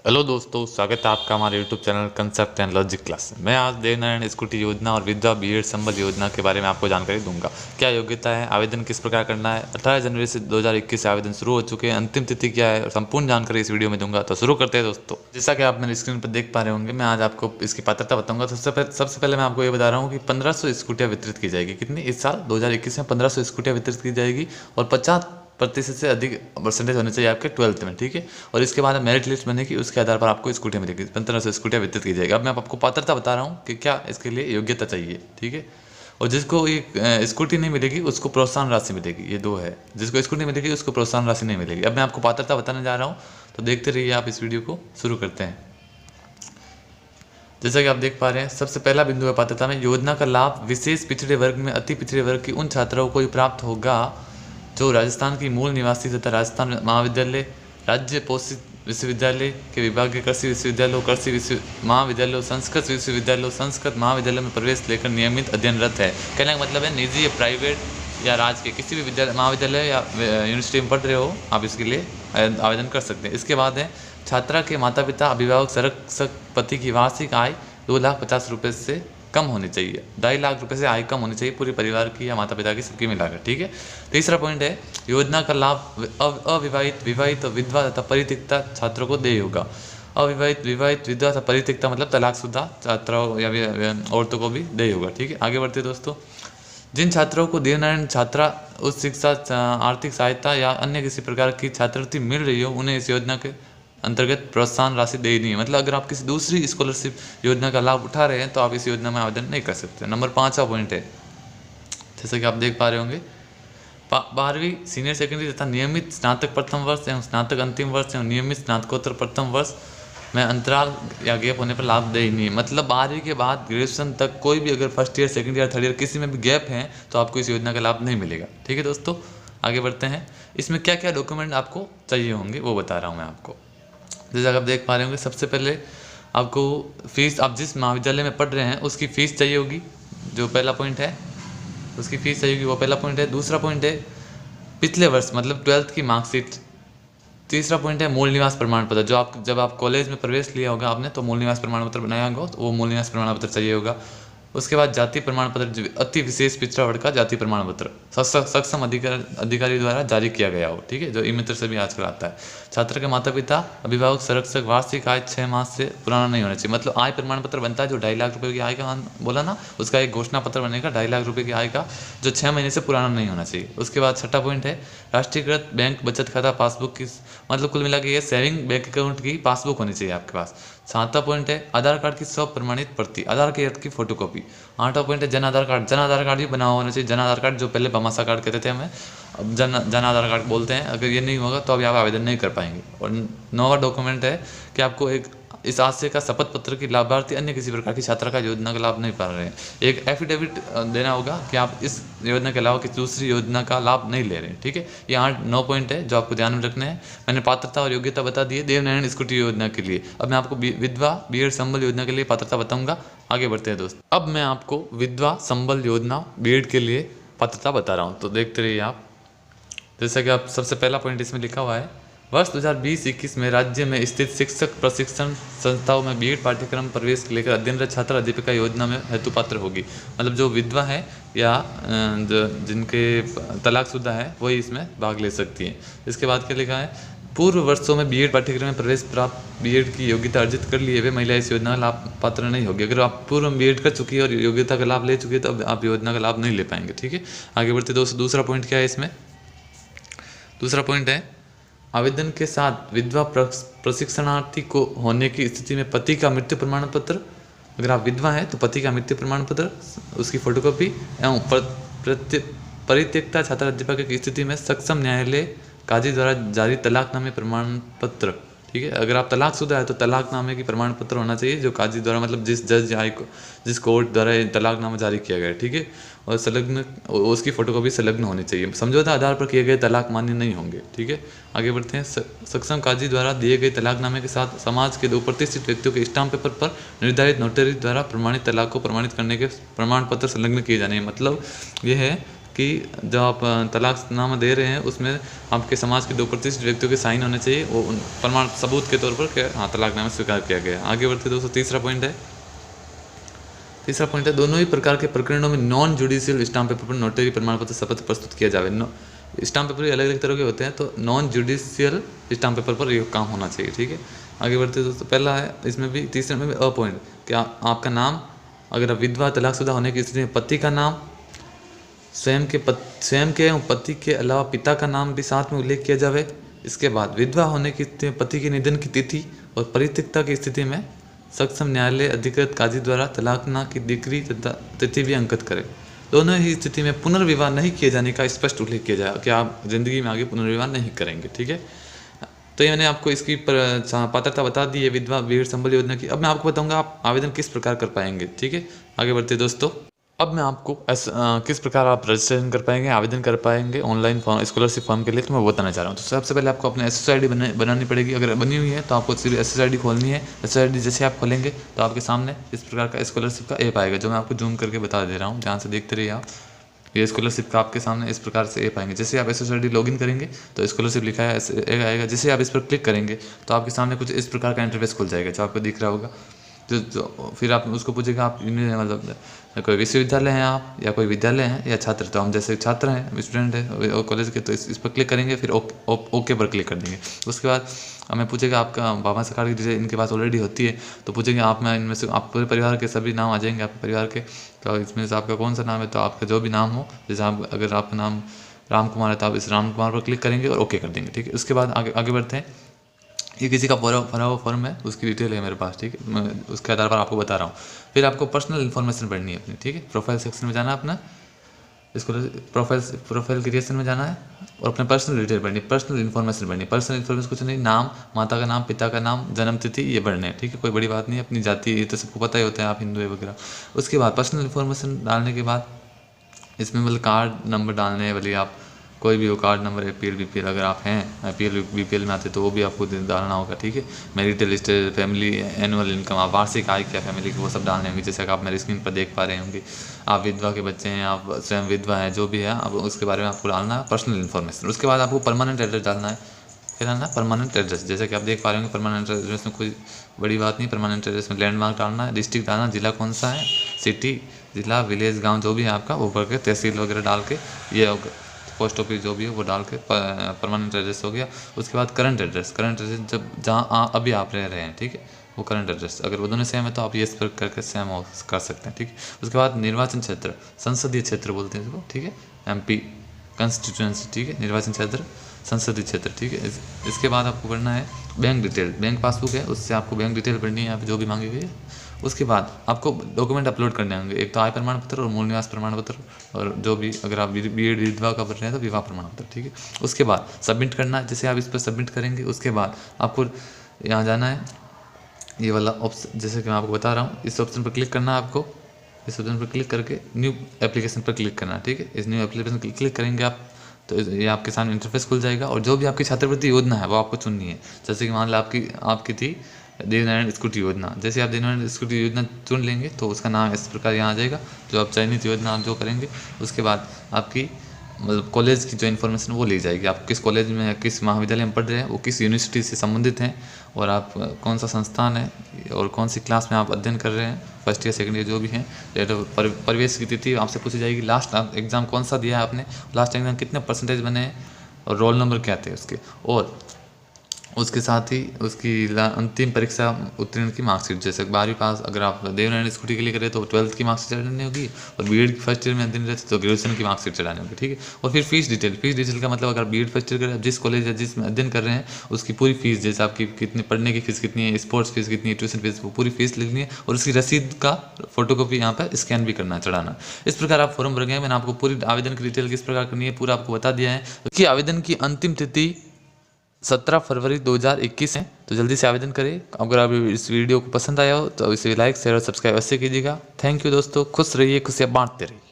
Hello दोस्तों, स्वागत है आपका हमारे YouTube channel concept and logic class में। मैं आज देवनारायण स्कूटी योजना और विधवा बीएड संबल योजना के बारे में आपको जानकारी दूंगा। क्या योग्यता है, आवेदन किस प्रकार करना है। 18 जनवरी से 2021 से आवेदन शुरू हो चुके हैं। अंतिम तिथि क्या है, संपूर्ण जानकारी इस वीडियो में दूंगा। तो शुरू करते हैं दोस्तों। जैसा कि आप मेरे स्क्रीन पर देख पा रहे होंगे, मैं आज आपको इसकी पात्रता बताऊंगा। तो सबसे पहले मैं आपको ये बता रहा हूँ कि 1500 स्कूटियाँ वितरित की जाएगी। कितनी? इस साल 2021 में 1500 स्कूटियाँ वितरित की जाएगी और 50% से अधिक परसेंटेज होने चाहिए आपके 12th में, ठीक है। और इसके बाद मेरिट लिस्ट बनेगी, उसके आधार पर आपको स्कूटियाँ मिलेगी। 1500 स्कूटियाँ वितरित की जाएगी। अब मैं आपको पात्रता बता रहा हूँ कि क्या इसके लिए योग्यता चाहिए, ठीक है। और जिसको ये स्कूटी नहीं मिलेगी उसको प्रोत्साहन राशि मिलेगी। ये दो है, जिसको स्कूटी मिलेगी उसको प्रोत्साहन राशि नहीं मिलेगी। अब मैं आपको पात्रता बताने जा रहा हूँ, तो देखते रहिए आप इस वीडियो को। शुरू करते हैं। जैसा कि आप देख पा रहे हैं, सबसे पहला बिंदु है पात्रता में। योजना का लाभ विशेष पिछड़े वर्ग में अति पिछड़े वर्ग की उन छात्राओं को ही प्राप्त होगा जो राजस्थान की मूल निवासी तथा राजस्थान महाविद्यालय, राज्य पोषित विश्वविद्यालय के विभागीय कृषि विश्वविद्यालय, कृषि महाविद्यालय, संस्कृत विश्वविद्यालय, संस्कृत महाविद्यालय में प्रवेश लेकर नियमित अध्ययनरत है। कहने का मतलब है निजी या प्राइवेट या राज्य के किसी भी विद्यालय, महाविद्यालय या यूनिवर्सिटी में पढ़ रहे हो, आप इसके लिए आवेदन कर सकते हैं। इसके बाद है छात्रा के माता पिता, अभिभावक, संरक्षक पति की वार्षिक आय 2,50,000 रुपये से कम होनी चाहिए। 2.5 लाख रुपए से आय कम होनी चाहिए पूरे परिवार की या माता पिता की, सबकी मिलाकर, ठीक है। तीसरा पॉइंट है योजना का लाभ अविवाहित, विवाहित, विधवा तथा परित्यक्ता छात्रों को देय होगा। अविवाहित, विवाहित, विधवा तथा परित्यक्ता मतलब तलाकशुदा छात्राओं या औरतों को भी देय होगा, ठीक है। आगे बढ़ते दोस्तों। जिन छात्रों को देवनारायण छात्रा उच्च शिक्षा, आर्थिक सहायता या अन्य किसी प्रकार की छात्रवृत्ति मिल रही हो, उन्हें इस योजना के अंतर्गत प्रोत्साहन राशि देनी है। मतलब अगर आप किसी दूसरी स्कॉलरशिप योजना का लाभ उठा रहे हैं तो आप इस योजना में आवेदन नहीं कर सकते। नंबर 5वां पॉइंट है, जैसे कि आप देख पा रहे होंगे, 12वीं सीनियर सेकेंडरी तथा नियमित स्नातक प्रथम वर्ष एवं स्नातक अंतिम वर्ष एवं नियमित स्नातकोत्तर प्रथम वर्ष में अंतराल या गैप होने पर लाभ देनी है। मतलब 12वीं के बाद ग्रेजुएशन तक कोई भी अगर first year, second year, third year किसी में भी गैप है तो आपको इस योजना का लाभ नहीं मिलेगा, ठीक है दोस्तों। आगे बढ़ते हैं। इसमें क्या क्या डॉक्यूमेंट आपको चाहिए होंगे वो बता रहा हूँ मैं आपको। जैसा आप देख पा रहे होंगे, सबसे पहले आपको फीस, आप जिस महाविद्यालय में पढ़ रहे हैं उसकी फ़ीस चाहिए होगी, जो पहला पॉइंट है, उसकी फ़ीस चाहिए होगी, वो पहला पॉइंट है। दूसरा पॉइंट है पिछले वर्ष मतलब 12th की मार्कशीट। तीसरा पॉइंट है मूल निवास प्रमाण पत्र, जो आप जब आप कॉलेज में प्रवेश लिया होगा आपने तो मूल निवास प्रमाण पत्र बनाया होगा, तो वो मूल निवास प्रमाण पत्र चाहिए होगा। उसके बाद जाति प्रमाण पत्र, जो अति विशेष पिछड़ा वर्ग का जाति प्रमाण पत्र सक्षम अधिकारी द्वारा जारी किया गया हो, ठीक है, जो ई मित्र से भी आजकल आता है। छात्र के माता पिता, अभिभावक, संरक्षक वार्षिक आय 6 माह से पुराना नहीं होना चाहिए। मतलब आय प्रमाण पत्र बनता है जो 2.5 लाख रुपए की आय का बोला ना, उसका एक घोषणा पत्र बनेगा 2.5 लाख रुपए की आय का, जो 6 महीने से पुराना नहीं होना चाहिए। उसके बाद छठा पॉइंट है राष्ट्रीयकृत बैंक बचत खाता पासबुक की, मतलब कुल मिला के ये सेविंग बैंक अकाउंट की पासबुक होनी चाहिए आपके पास। 7वां पॉइंट है आधार कार्ड की स्व प्रमाणित प्रति, आधार कार्ड की फोटोकॉपी। 8वां पॉइंट है जन आधार कार्ड, जन आधार कार्ड भी बना हुआ होना चाहिए। जन आधार कार्ड जो पहले बमासा कार्ड कहते थे हमें, अब जन आधार कार्ड बोलते हैं। अगर ये नहीं होगा तो अभी आप आवेदन नहीं कर पाएंगे। और 9वां डॉक्यूमेंट है कि आपको एक इस आशय का शपथ पत्र की लाभार्थी अन्य किसी प्रकार की छात्रा का योजना का लाभ नहीं पा रहे हैं, एक एफिडेविट देना होगा कि आप इस योजना के अलावा किसी दूसरी योजना का लाभ नहीं ले रहे हैं, ठीक है। ये 8-9 पॉइंट है जो आपको ध्यान में रखने हैं। मैंने पात्रता और योग्यता बता दी है देवनारायण स्कूटी योजना के लिए। अब मैं आपको विधवा बीएड संबल योजना के लिए पात्रता बताऊंगा। आगे बढ़ते हैं दोस्त। अब मैं आपको विधवा संबल योजना बीएड के लिए पात्रता बता रहा हूँ, तो देखते रहिए आप। जैसा कि आप सबसे पहला पॉइंट इसमें लिखा हुआ है, वर्ष 2020-21 में राज्य में स्थित शिक्षक प्रशिक्षण संस्थाओं में बीएड पाठ्यक्रम प्रवेश लेकर अध्ययनरत छात्र अध्यापिका योजना में हेतु पात्र होगी। मतलब जो विधवा है या जिनके तलाकशुदा है वही इसमें भाग ले सकती हैं। इसके बाद क्या लिखा है, पूर्व वर्षों में बीएड पाठ्यक्रम में प्रवेश प्राप्त बीएड की योग्यता अर्जित कर लिए हुए महिला इस योजना का लाभ पात्र नहीं होगी। अगर आप पूर्व में बीएड कर चुकी है और योग्यता का लाभ ले चुकी है तो आप योजना का लाभ नहीं ले पाएंगे, ठीक है। आगे बढ़ते दोस्तों। दूसरा पॉइंट क्या है इसमें, दूसरा पॉइंट है आवेदन के साथ विधवा प्रशिक्षणार्थी को होने की स्थिति में पति का मृत्यु प्रमाण पत्र, अगर आप विधवा हैं तो पति का मृत्यु प्रमाण पत्र, उसकी फोटोकॉपी एवं परित्यक्ता छात्रा अध्यापक की स्थिति में सक्षम न्यायालय काजी द्वारा जारी तलाकनामे प्रमाण पत्र, ठीक है। अगर आप तलाकशुदा है तो तलाकनामे की प्रमाण पत्र होना चाहिए जो काजी द्वारा, मतलब जिस जज या जिस कोर्ट द्वारा तलाकनामा जारी किया गया है, ठीक है। और संलग्न उसकी फोटोकॉपी संलग्न होनी चाहिए। समझौता आधार पर किए गए तलाक मान्य नहीं होंगे, ठीक है। आगे बढ़ते हैं। सक्षम काजी द्वारा दिए गए तलाकनामे के साथ समाज के 2 प्रतिष्ठित व्यक्तियों के स्टाम्प पेपर पर निर्धारित नोटरी द्वारा प्रमाणित तलाक को प्रमाणित करने के प्रमाण पत्र संलग्न किए जाने हैं। मतलब यह है कि जो आप तलाकनामा दे रहे हैं उसमें आपके समाज के 2 प्रतिष्ठित व्यक्तियों के साइन होने चाहिए, वो प्रमाण सबूत के तौर पर कि हाँ तलाकनामा स्वीकार किया गया। आगे बढ़ते दोस्तों, तीसरा पॉइंट है दोनों ही प्रकार के प्रकरणों में नॉन जुडिशियल स्टाम्प पेपर पर नोटरी प्रमाण पत्र शपथ प्रस्तुत किया जावे। स्टाम्प पेपर अलग अलग तरह के होते हैं, तो नॉन जुडिशियल स्टाम्प पेपर पर ये काम होना चाहिए। ठीक है, आगे बढ़ते दोस्तों, पहला है इसमें भी, तीसरे में भी अ पॉइंट, क्या आपका नाम, अगर आप विधवा तलाकशुदा होने की स्थिति में पति का नाम, स्वयं के एवं पति के अलावा पिता का नाम भी साथ में उल्लेख किया जावे। इसके बाद विधवा होने की स्थिति में पति के निधन की तिथि और परित्यक्ता की स्थिति में सक्षम न्यायालय अधिकृत काजी द्वारा तलाकना की डिग्री तथा तिथि भी अंकित करें। दोनों ही स्थिति में पुनर्विवाह नहीं किए जाने का स्पष्ट उल्लेख किया जाए कि आप जिंदगी में आगे पुनर्विवाह नहीं करेंगे। ठीक है, तो ये मैंने आपको इसकी पात्रता बता दी है विधवा विवाह संबल योजना की। अब मैं आपको बताऊंगा आप आवेदन किस प्रकार कर पाएंगे। ठीक है, आगे बढ़ते दोस्तों, अब मैं आपको किस प्रकार आप रजिस्ट्रेशन कर पाएंगे, आवेदन कर पाएंगे ऑनलाइन फॉर्म, स्कॉलरशिप फॉर्म के लिए, तो मैं बताना चाह रहा हूँ। तो सबसे पहले आपको अपने SSID बनानी पड़ेगी। अगर बनी हुई है तो आपको सिर्फ SSID खोलनी है। SSID जैसे आप खोलेंगे तो आपके सामने इस प्रकार का स्कॉलरशिप का ऐप आएगा, जो मैं आपको जूम करके बता दे रहा हूँ, जहाँ से देखते रहिए आप। ये स्कॉलरशिप का आपके सामने इस प्रकार से ऐप आएंगे। जैसे आप SSID लॉगिन करेंगे तो स्कॉलरशिप लिखा है आएगा। जैसे आप इस पर क्लिक करेंगे तो आपके सामने कुछ इस प्रकार का इंटरफेस खुल जाएगा, जो आपको दिख रहा होगा। जो फिर आप उसको पूछेगा आप मतलब कोई विश्वविद्यालय हैं आप, या कोई विद्यालय हैं, या छात्र। तो हम जैसे छात्र हैं, स्टूडेंट है कॉलेज के, तो इस पर क्लिक करेंगे, फिर ओके पर क्लिक कर देंगे। उसके बाद हमें पूछेगा आपका बाबा सरकार की डिटेल इनके पास ऑलरेडी होती है, तो पूछेंगे आप में इनमें से आप पूरे परिवार के सभी नाम आ जाएंगे आपके परिवार के। तो इसमें से आपका कौन सा नाम है, तो आपका जो भी नाम हो, जैसे आप अगर आपका नाम राम कुमार है तो आप इस राम कुमार पर क्लिक करेंगे और ओके कर देंगे। ठीक है, उसके बाद आगे बढ़ते हैं। ये किसी का भरा हुआ फॉर्म है, उसकी डिटेल है मेरे पास। ठीक है, मैं उसके आधार पर आपको बता रहा हूँ। फिर आपको पर्सनल इन्फॉर्मेशन भरनी है अपनी। ठीक है, प्रोफाइल सेक्शन में जाना है अपना, इसको प्रोफाइल क्रिएशन में जाना है और अपने पर्सनल डिटेल भरनी है, पर्सनल इन्फॉर्मेशन भरनी है। पर्सनल इन्फॉर्मेशन कुछ नहीं, नाम, माता का नाम, पिता का नाम, जन्म तिथि, ये भरने हैं। ठीक है, कोई बड़ी बात नहीं है। अपनी जाति ये तो सबको पता ही होता है, आप हिंदू है वगैरह। उसके बाद पर्सनल इन्फॉर्मेशन डालने के बाद इसमें मतलब कार्ड नंबर डालने हैं, भले आप कोई भी हो, कार्ड नंबर, APL BPL अगर आप हैं IPL BPL में आते तो वो भी आपको डालना होगा। ठीक है, marital status, family, annual income, आप वार्षिक आय क्या फैमिली की, वो सब डालने होंगे। जैसे कि आप मेरी स्क्रीन पर देख पा रहे होंगे, आप विधवा के बच्चे हैं, आप स्वयं विधवा हैं, जो भी है अब उसके बारे में आपको डालना है पर्सनल इन्फॉर्मेशन। उसके बाद आपको परमानेंट एड्रेस डालना है। फिर डालना है परमानेंट एड्रेस, जैसे कि आप देख पा रहे होंगे। परमानेंट एड्रेस में कोई बड़ी बात नहीं, परमानेंट एड्रेस में लैंडमार्क डालना है, डिस्ट्रिक्ट डालना, जिला कौन सा है, सिटी, जिला, विलेज, गाँव जो भी है आपका, वो भर के तहसील वगैरह डाल के, ये पोस्ट ऑफिस जो भी है वो डाल के परमानेंट एड्रेस हो गया। उसके बाद करंट एड्रेस जब जहाँ अभी आप रह रहे हैं, ठीक है, वो करंट एड्रेस। अगर वो दोनों सेम है तो आप ये इस पर करके सेम कर सकते हैं। ठीक है, उसके बाद निर्वाचन क्षेत्र, संसदीय क्षेत्र बोलते हैं इसको। ठीक है, MP कंस्टिट्यूएंसी। ठीक है, निर्वाचन क्षेत्र, संसदीय क्षेत्र। ठीक है, इसके बाद आपको भरना है बैंक डिटेल, बैंक पासबुक है उससे आपको बैंक डिटेल भरनी है, आप जो भी मांगी गई है। उसके बाद आपको डॉक्यूमेंट अपलोड करने होंगे, एक तो आय प्रमाण पत्र और मूल निवास प्रमाण पत्र, और जो भी अगर आप BEd विधवा का भर रहे हैं तो विवाह प्रमाण पत्र। ठीक है, उसके बाद सबमिट करना है। जैसे आप इस पर सबमिट करेंगे उसके बाद आपको यहाँ जाना है, ये वाला ऑप्शन जैसे कि मैं आपको बता रहा हूँ, इस ऑप्शन पर क्लिक करना है आपको। इस ऑप्शन पर क्लिक करके न्यू एप्लीकेशन पर क्लिक करना है। ठीक है, इस न्यू एप्लीकेशन पर क्लिक करेंगे आप तो ये आपके सामने इंटरफेस खुल जाएगा, और जो भी आपकी छात्रवृत्ति योजना है वो आपको चुननी है। जैसे कि मान लो आपकी थी देवनारायण स्कूटी योजना। जैसे आप देवनारायण स्कूटी योजना चुन लेंगे तो उसका नाम इस प्रकार यहाँ आ जाएगा, जो आप चयनित योजना आप जो करेंगे। उसके बाद आपकी मतलब कॉलेज की जो इन्फॉर्मेशन वो ली जाएगी, आप किस कॉलेज में, किस महाविद्यालय में पढ़ रहे हैं, वो किस यूनिवर्सिटी से संबंधित हैं, और आप कौन सा संस्थान है और कौन सी क्लास में आप अध्ययन कर रहे हैं, फर्स्ट ईयर सेकंड ईयर जो भी हैं। प्रवेश की तिथि आपसे पूछी जाएगी, लास्ट एग्ज़ाम कौन सा दिया है आपने, लास्ट एग्ज़ाम कितने परसेंटेज बने हैं, और रोल नंबर क्या थे उसके, और उसके साथ ही उसकी अंतिम परीक्षा उत्तीर्ण की मार्कशीट। जैसे 12वीं पास अगर आप देवनारायण स्कूटी के लिए करें तो 12th की मार्कशीट चढ़ानी होगी, और BEd की फर्स्ट ईयर में अध्ययन रहते तो ग्रेजुएशन की मार्कशीट चढ़ानी होगी। ठीक है, और फिर फीस डिटेल का मतलब अगर BEd फर्स्ट ईयर करें, जिस कॉलेज या जिसमें अध्ययन कर रहे हैं उसकी पूरी फीस, जैसे आपकी कितनी पढ़ने की फीस कितनी है, स्पोर्ट्स फीस कितनी है, ट्यूशन फीस, वो पूरी फीस लिखनी है, और उसकी रसीद का फोटोकॉपी यहाँ पर स्कैन भी करना चढ़ाना। इस प्रकार आप फॉर्म भर गए। मैंने आपको पूरी आवेदन की डिटेल किस प्रकार करनी है पूरा आपको बता दिया है। कि आवेदन की अंतिम तिथि 17 फरवरी 2021 है, तो जल्दी से आवेदन करें। अगर आप इस वीडियो को पसंद आया हो तो इसे लाइक शेयर और सब्सक्राइब अवश्य कीजिएगा। थैंक यू दोस्तों, खुश रहिए, खुशियाँ बांटते रहिए।